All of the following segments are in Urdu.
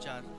4,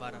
12,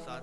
7,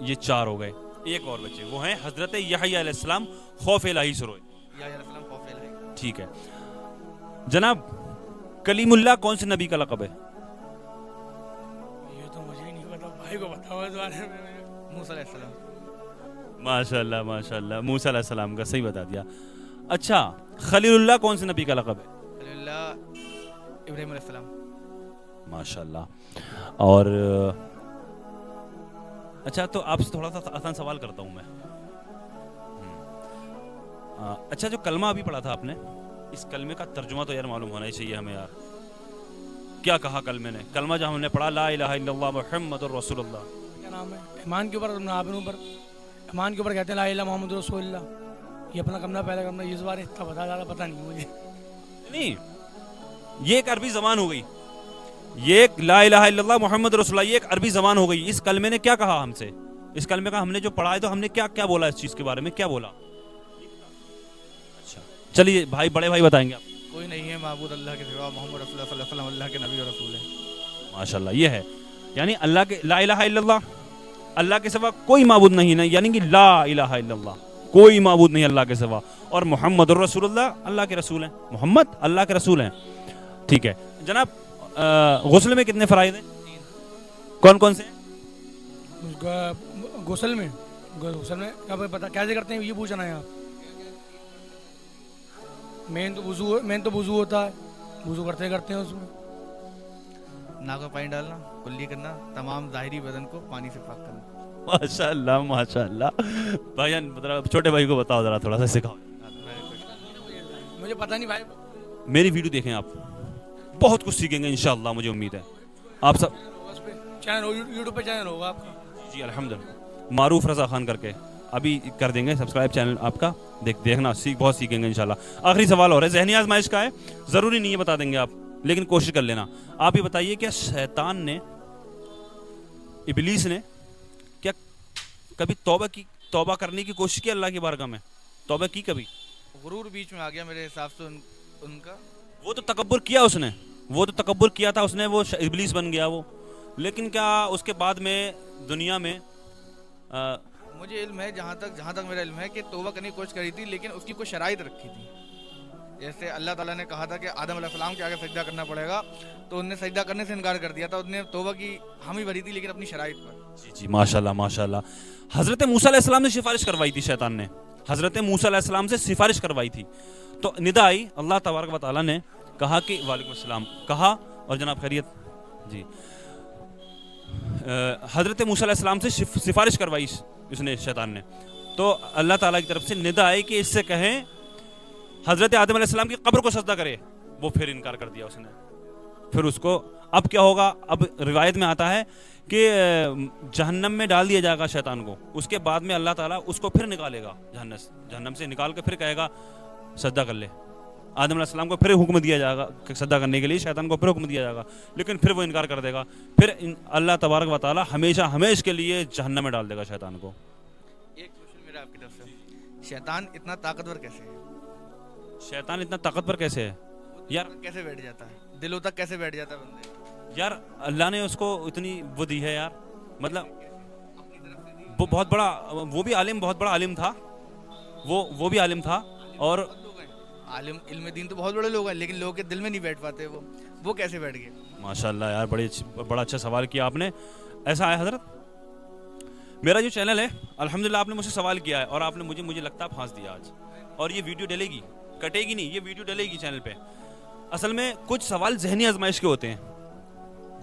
یہ 4 ہو گئے. ایک اور بچے وہ ہیں حضرت یحییٰ علیہ السلام خوف الہی سے روئے. یا السلام خوف الہی. ٹھیک ہے جناب, کلیم اللہ کون سے نبی کا لقب ہے؟ یہ تو مجھے ہی نہیں پتا, بھائی کو بتاؤ اس بارے میں. موسیٰ علیہ السلام. ماشاء اللہ ماشاء اللہ, موسیٰ علیہ السلام کا صحیح بتا دیا. اچھا, خلیل اللہ کون سے نبی کا لقب ہے؟ خلیل اللہ ابراہیم علیہ السلام. ماشاء اللہ. اور اچھا, تو آپ سے تھوڑا سا آسان سوال کرتا ہوں میں. اچھا, جو کلمہ ابھی پڑھا تھا آپ نے, اس کلمے کا ترجمہ تو یار معلوم ہونا ہی چاہیے ہمیں یار. کیا کہا کلمے نے؟ کلمہ جب ہم نے پڑھا لا الہ الا اللہ محمد الرسول اللہ, کیا نام ہے ایمان کے اوپر, ایمان کے اوپر کہتے ہیں لا الہ محمد رسول اللہ. یہ اپنا کمنا پہلا کمنا, اس بارے اتنا بتا زیادہ پتہ نہیں مجھے. نہیں, یہ ایک عربی زبان ہو گئی. یہ ایک لا الہ الا اللہ محمد رسول اللہ, یہ ایک عربی زبان ہو گئی. اس کلمے نے کیا کہا ہم سے؟ اس کلمے کا ہم نے جو پڑھا ہے تو ہم نے کیا کیا بولا اس چیز کے بارے میں, کیا بولا؟ اچھا چلیے بھائی, بڑے بھائی بتائیں گے آپ. کوئی نہیں ہے معبود اللہ کے سوا, محمد رسول اللہ صلی اللہ علیہ وسلم اللہ کے نبی اور رسول ہیں. ماشاءاللہ, یہ ہے یعنی اللہ کے لا الہ الا اللہ, اللہ کے سوا کوئی معبود نہیں ہے, یعنی کہ لا الہ الا اللہ, کوئی معبود نہیں اللہ کے سوا, اور محمد الرسول اللہ اللہ کے رسول ہیں. محمد اللہ کے رسول ہیں. ٹھیک ہے جناب, غسل میں کتنے فرائض ہیں؟ کون کون سے ہیں؟ غسل میں کیا پتا کیسے کرتے ہیں, یہ پوچھنا ہے آپ. مین تو وضو ہوتا ہے, وضو کرتے ہیں اس میں ناک میں پانی ڈالنا, کلی کرنا, تمام ظاہری بدن کو پانی سے پاک کرنا. ماشاء اللہ ماشاء اللہ. بھائی چھوٹے بھائی کو بتاؤ ذرا, تھوڑا سا سکھاؤ. مجھے پتہ نہیں بھائی. میری ویڈیو دیکھیں آپ, بہت کچھ سیکھیں گے انشاءاللہ, مجھے امید ہے. آپ سب چینل یوٹیوب پہ چینل ہوگا آپ کا؟ جی الحمدللہ, معروف رضا خان کر کے, ابھی کر دیں گے سبسکرائب چینل آپ کا, دیکھنا, بہت سیکھیں گے انشاءاللہ. آخری سوال ہو رہا ہے, ذہنی آزمائش کا ہے, ضروری نہیں ہے بتا دیں گے آپ, لیکن کوشش کر لینا. آپ یہ بتائیے, کیا شیطان نے, ابلیس نے کیا کبھی توبہ کرنے کی کوشش کی اللہ کی بارگاہ میں؟ توبہ کی کبھی؟ غرور بیچ میں آ گیا میرے حساب سے ان کا. وہ تو تکبر کیا اس نے, وہ تو تکبر کیا تھا اس نے, وہ ابلیس بن گیا وہ. لیکن کیا اس کے بعد میں دنیا میں مجھے علم ہے, جہاں تک میرا علم ہے کہ توبہ کرنے کی کوشش کری تھی, لیکن اس کی کوئی شرائط رکھی تھی. جیسے اللہ تعالیٰ نے کہا تھا کہ آدم علیہ السلام کے آگے سجدہ کرنا پڑے گا, تو انہوں نے سجدہ کرنے سے انکار کر دیا تھا. انہوں نے توبہ کی حامی بھری تھی, لیکن اپنی شرائط پر. جی ماشاءاللہ ماشاءاللہ. حضرت موسیٰ علیہ السلام نے سفارش کروائی تھی, شیطان نے حضرت موسیٰ علیہ السلام سے سفارش کروائی تھی. تو ندا آئی, اللہ تبارک و تعالیٰ نے کہا کہ وعلیکم السلام کہا, اور جناب خیریت جی, حضرت موسیٰ علیہ السلام سے سفارش کروائی اس نے, شیطان نے. تو اللہ تعالیٰ کی طرف سے ندا آئی کہ اس سے کہیں حضرت آدم علیہ السلام کی قبر کو سجدہ کرے. وہ پھر انکار کر دیا اس نے. پھر اس کو اب کیا ہوگا, اب روایت میں آتا ہے کہ جہنم میں ڈال دیا جائے گا شیطان کو. اس کے بعد میں اللہ تعالیٰ اس کو پھر نکالے گا جہنم سے, نکال کے پھر کہے گا سجدہ کر لے. آدم علیہ السلام کو پھر حکم دیا جائے گا سجدہ کرنے کے لیے, شیطان کو پھر حکم دیا جائے گا, لیکن پھر وہ انکار کر دے گا. پھر اللہ تبارک و تعالیٰ ہمیشہ کے لیے جہنم میں ڈال دے گا شیطان کو. ایک کوشچن میرا آپ کی طرف سے, شیطان اتنا طاقتور کیسے ہے؟ شیطان اتنا طاقتور کیسے ہے یار؟ کیسے بیٹھ جاتا ہے دلوں تک, کیسے بیٹھ جاتا ہے بندے یار؟ اللہ نے اس کو اتنی وہ دی ہے یار, مطلب وہ بہت بڑا, وہ بھی عالم, بہت بڑا عالم تھا وہ بھی عالم تھا. اور عالم علم دین تو بہت بڑے لوگ ہیں, لیکن لوگوں کے دل میں نہیں بیٹھ پاتے. وہ کیسے بیٹھ گئے؟ ماشاءاللہ یار, بڑا اچھا سوال کیا آپ نے. ایسا ہے حضرت, میرا جو چینل ہے الحمدللہ آپ نے مجھ سے سوال کیا ہے, اور آپ نے مجھے لگتا ہے پھانس دیا آج, اور یہ ویڈیو ڈلے گی, کٹے گی نہیں, یہ ویڈیو ڈلے گی چینل پہ. اصل میں کچھ سوال ذہنی آزمائش کے ہوتے ہیں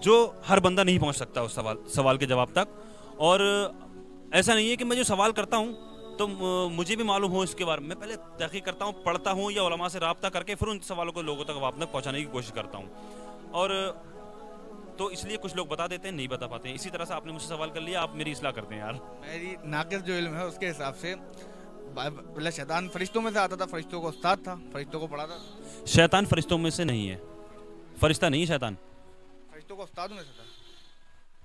جو ہر بندہ نہیں پہنچ سکتا اس سوال کے جواب تک. اور ایسا نہیں ہے کہ میں جو سوال کرتا ہوں تو مجھے بھی معلوم ہو اس کے بارے میں, پہلے تحقیق کرتا ہوں, پڑھتا ہوں, یا علماء سے رابطہ کر کے پھر ان سوالوں کو لوگوں تک آپ تک پہنچانے کی کوشش کرتا ہوں. اور تو اس لیے کچھ لوگ بتا دیتے ہیں, نہیں بتا پاتے ہیں. اسی طرح سے آپ نے مجھ سے سوال کر لیا, آپ میری اصلاح کرتے ہیں یار. میری ناقص جو علم ہے اس کے حساب سے شیطان فرشتوں میں سے آتا تھا, فرشتوں کو استاد تھا, فرشتوں کو پڑھاتا تھا. شیطان فرشتوں میں سے نہیں ہے, فرشتہ نہیں ہے شیطان, فرشتوں کو استاد میں سے تھا.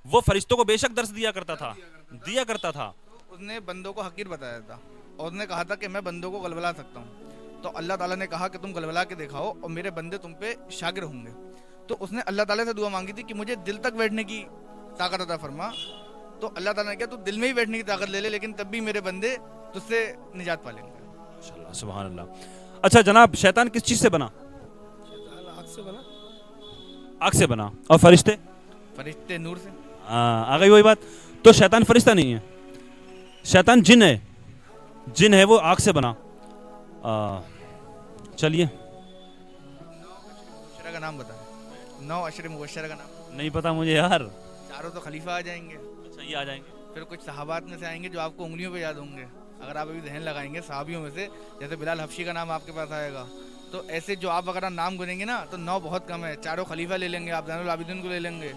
وہ فرشتوں کو بے شک درس دیا کرتا تھا. اس نے بندوں کو حقیر بتایا تھا, اور اس نے کہا تھا کہ میں بندوں کو گلبلا سکتا ہوں. تو اللہ تعالیٰ نے کہا کہ تم گلبلا کے دکھاؤ اور میرے بندے تم پہ شاکر ہوں گے. تو اس نے اللہ تعالیٰ سے دعا مانگی تھی کہ مجھے دل تک بیٹھنے کی طاقت عطا فرما. تو اللہ تعالیٰ نے کہا تو دل میں ہی بیٹھنے کی طاقت لے لے, لیکن تب بھی میرے بندے تجھ سے نجات پا لیں گے. ماشاءاللہ, سبحان اللہ. اچھا جناب, شیطان کس چیز سے بنا؟ آگ سے بنا. آگ سے بنا. اور فرشتے؟ فرشتے نور سے. آ گئی وہی بات. تو شیطان فرشتہ نہیں ہے, شیطان جن ہے. جن ہے وہ آگ سے بنا. چلیے, مبشرہ کا نام بتا, 9 اشر مبشرہ کا نام. نہیں پتا مجھے یار. چاروں تو خلیفہ آ جائیں گے, اچھا یہ آ جائیں گے. پھر کچھ صحابات میں سے آئیں گے جو آپ کو انگلیوں پہ یاد ہوں گے. اگر آپ ابھی ذہن لگائیں گے صحابیوں میں سے, جیسے بلال حبشی کا نام آپ کے پاس آئے گا, تو ایسے جو آپ اگر نام گنیں گے نا تو 9 بہت کم ہے. چاروں خلیفہ لے لیں گے آپ, زین العابدین کو لے لیں گے,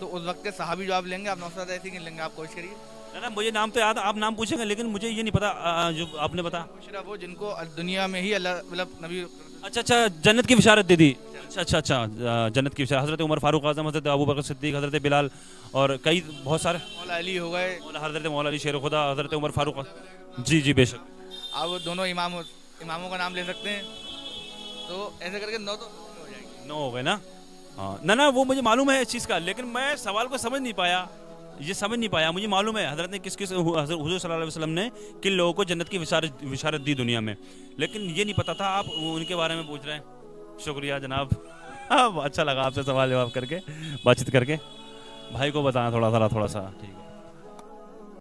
تو اس وقت کے صحابی جو آپ لیں گے آپ 9 سے زیادہ ایسے گن لیں گے. آپ کوشش کریے. نا مجھے نام تو یاد, آپ نام پوچھیں گے, لیکن مجھے یہ نہیں پتا جو آپ نے بتا. مبشرہ وہ جن کو دنیا میں ہی اللہ مطلب نبی. اچھا جنت کی بشارت دے دی. اچھا جنت کی بشارت. حضرت عمر فاروق اعظم, حضرت ابوبکر صدیق, حضرت بلال, اور کئی بہت سارے. مولا علی ہو گئے, حضرت مولا علی شیر خدا, حضرت عمر فاروق. جی بے شک. آپ دونوں اماموں کا نام لے سکتے ہیں. تو ایسے کر کے 9 تو ہو جائیں گے. 9 ہو گئے نا. ہاں نہ وہ مجھے معلوم ہے اس چیز کا, لیکن میں سوال کو سمجھ نہیں پایا. یہ سمجھ نہیں پایا. مجھے معلوم ہے حضرت نے کس حضور صلی اللہ علیہ وسلم نے کن لوگوں کو جنت کی بشارت دی دنیا میں, لیکن یہ نہیں پتا تھا آپ ان کے بارے میں پوچھ رہے ہیں. شکریہ جناب, اچھا لگا آپ سے سوال جواب کر کے, بات چیت کر کے. بھائی کو بتانا تھوڑا سا ٹھیک ہے.